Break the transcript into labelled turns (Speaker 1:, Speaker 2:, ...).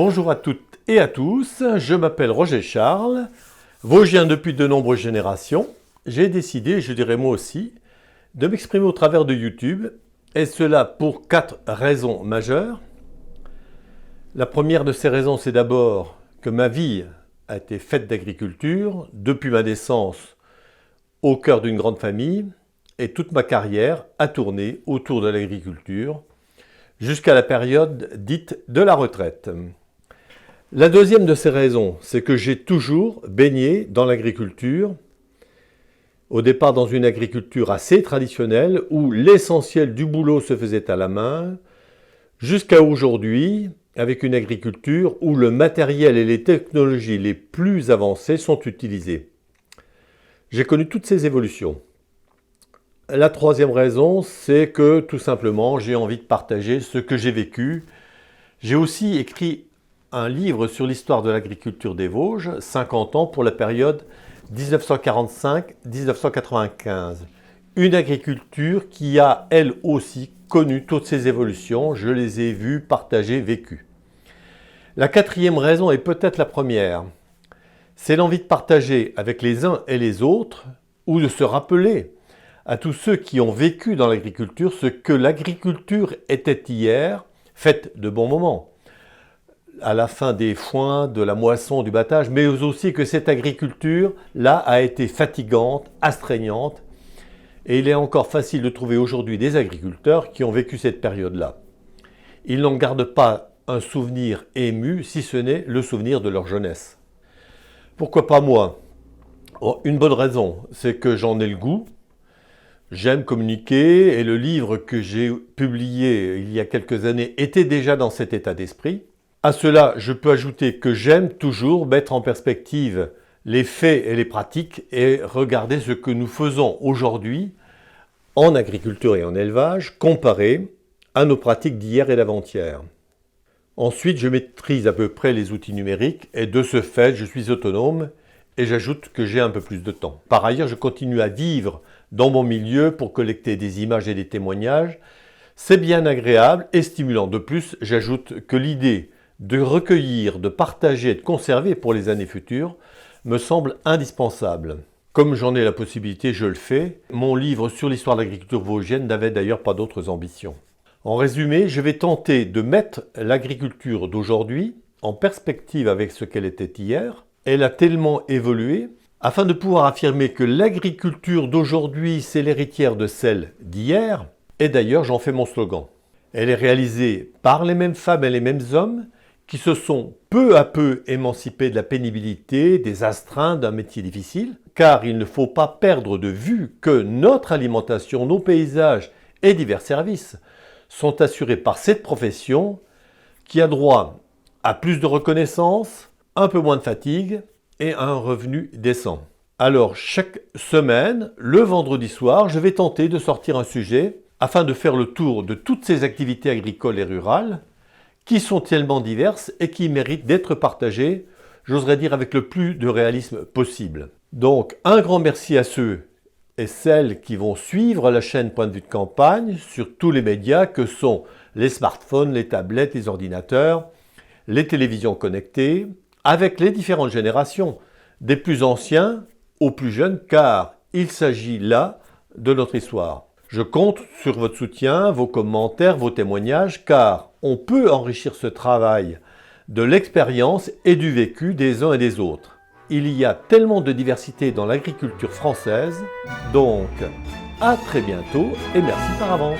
Speaker 1: Bonjour à toutes et à tous, je m'appelle Roger Charles, vosgien depuis de nombreuses générations. J'ai décidé, je dirais moi aussi, de m'exprimer au travers de YouTube, et cela pour 4 raisons majeures. La première de ces raisons, c'est d'abord que ma vie a été faite d'agriculture, depuis ma naissance au cœur d'une grande famille, et toute ma carrière a tourné autour de l'agriculture, jusqu'à la période dite de la retraite. La deuxième de ces raisons, c'est que j'ai toujours baigné dans l'agriculture, au départ dans une agriculture assez traditionnelle, où l'essentiel du boulot se faisait à la main, jusqu'à aujourd'hui, avec une agriculture où le matériel et les technologies les plus avancées sont utilisés. J'ai connu toutes ces évolutions. La troisième raison, c'est que tout simplement, j'ai envie de partager ce que j'ai vécu. J'ai aussi écrit un livre sur l'histoire de l'agriculture des Vosges, 50 ans pour la période 1945-1995. Une agriculture qui a, elle aussi, connu toutes ces évolutions. Je les ai vues, partagées, vécues. La quatrième raison est peut-être la première. C'est l'envie de partager avec les uns et les autres, ou de se rappeler à tous ceux qui ont vécu dans l'agriculture ce que l'agriculture était hier, faite de bons moments, à la fin des foins, de la moisson, du battage, mais aussi que cette agriculture-là a été fatigante, astreignante, et il est encore facile de trouver aujourd'hui des agriculteurs qui ont vécu cette période-là. Ils n'en gardent pas un souvenir ému, si ce n'est le souvenir de leur jeunesse. Pourquoi pas moi? Une bonne raison, c'est que j'en ai le goût. J'aime communiquer et le livre que j'ai publié il y a quelques années était déjà dans cet état d'esprit. À cela, je peux ajouter que j'aime toujours mettre en perspective les faits et les pratiques et regarder ce que nous faisons aujourd'hui en agriculture et en élevage comparé à nos pratiques d'hier et d'avant-hier. Ensuite, je maîtrise à peu près les outils numériques et de ce fait, je suis autonome et j'ajoute que j'ai un peu plus de temps. Par ailleurs, je continue à vivre dans mon milieu pour collecter des images et des témoignages. C'est bien agréable et stimulant. De plus, j'ajoute que l'idée de recueillir, de partager et de conserver pour les années futures me semble indispensable. Comme j'en ai la possibilité, je le fais. Mon livre sur l'histoire de l'agriculture vosgienne n'avait d'ailleurs pas d'autres ambitions. En résumé, je vais tenter de mettre l'agriculture d'aujourd'hui en perspective avec ce qu'elle était hier. Elle a tellement évolué afin de pouvoir affirmer que l'agriculture d'aujourd'hui, c'est l'héritière de celle d'hier. Et d'ailleurs, j'en fais mon slogan. Elle est réalisée par les mêmes femmes et les mêmes hommes qui se sont peu à peu émancipés de la pénibilité, des astreintes d'un métier difficile, car il ne faut pas perdre de vue que notre alimentation, nos paysages et divers services sont assurés par cette profession qui a droit à plus de reconnaissance, un peu moins de fatigue et un revenu décent. Alors chaque semaine, le vendredi soir, je vais tenter de sortir un sujet afin de faire le tour de toutes ces activités agricoles et rurales qui sont tellement diverses et qui méritent d'être partagées, j'oserais dire avec le plus de réalisme possible. Donc un grand merci à ceux et celles qui vont suivre la chaîne Point de vue de campagne sur tous les médias que sont les smartphones, les tablettes, les ordinateurs, les télévisions connectées, avec les différentes générations, des plus anciens aux plus jeunes, car il s'agit là de notre histoire. Je compte sur votre soutien, vos commentaires, vos témoignages, car on peut enrichir ce travail de l'expérience et du vécu des uns et des autres. Il y a tellement de diversité dans l'agriculture française, donc à très bientôt et merci par avance.